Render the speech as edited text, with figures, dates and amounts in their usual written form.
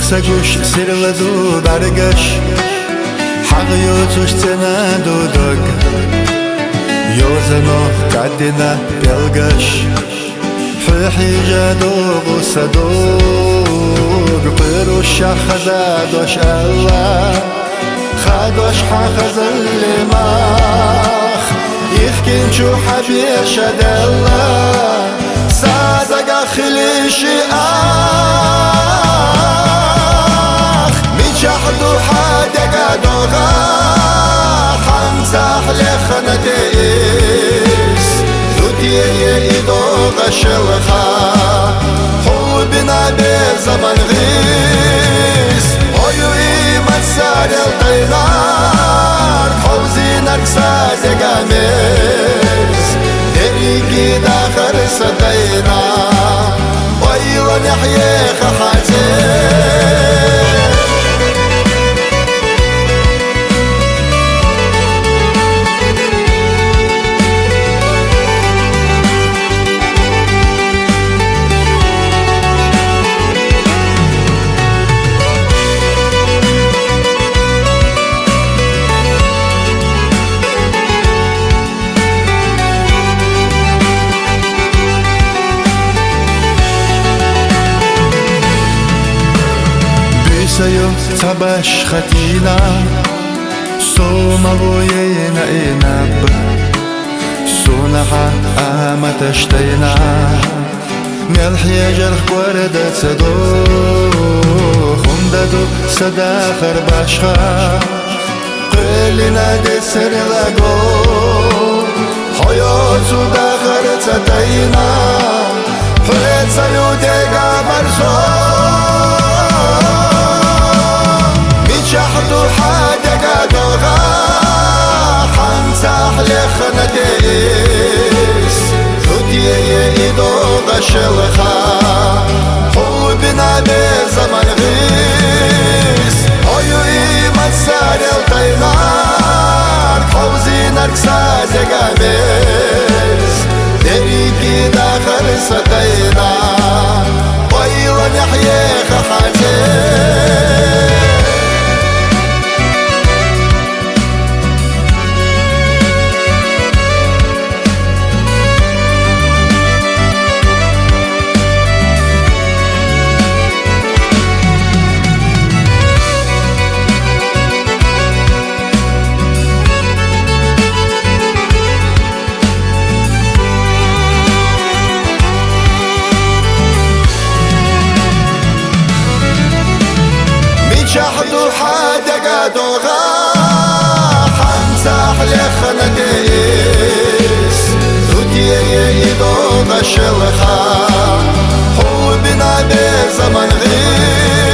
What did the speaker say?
سجوش سيرلدو برگش حقیقتش تنادو دگ یوزنو قدنا بلگش حیجادو غصدوگ قروش خزادوش الله خدوش حخز اللماخ يخكن شو حبيش دلا سازق خليشي من شحدو حدق دوغا حنساح لخنديس ذوتي يدوغ شلخا حبنا بزمن غيس ويوي مسار الطيران حوزينك سازق ميز دريقي داخل صدينا ويلا نحيي خحاتين صباش ختينا سوما بوينا إناب سونها آمتشتينا ملح يجرح وردة صدو خنددو صداخر باشخا قلنا دسر لغو حياتو داخر تتينا حيات سيوديقا مرزو شحدو حدق دوغا حنساح لخنديس ذوتي يدوغ شلخا حبنا بزمن غيس عيوي مسار الطيران حوزينك سازق ميز دريقي داخل صدينا ويلا نحيي خحاتين شحدو حدق دوغا حنساح لخنديس ذوتي يدوغ شلخا حبنا بزمن غير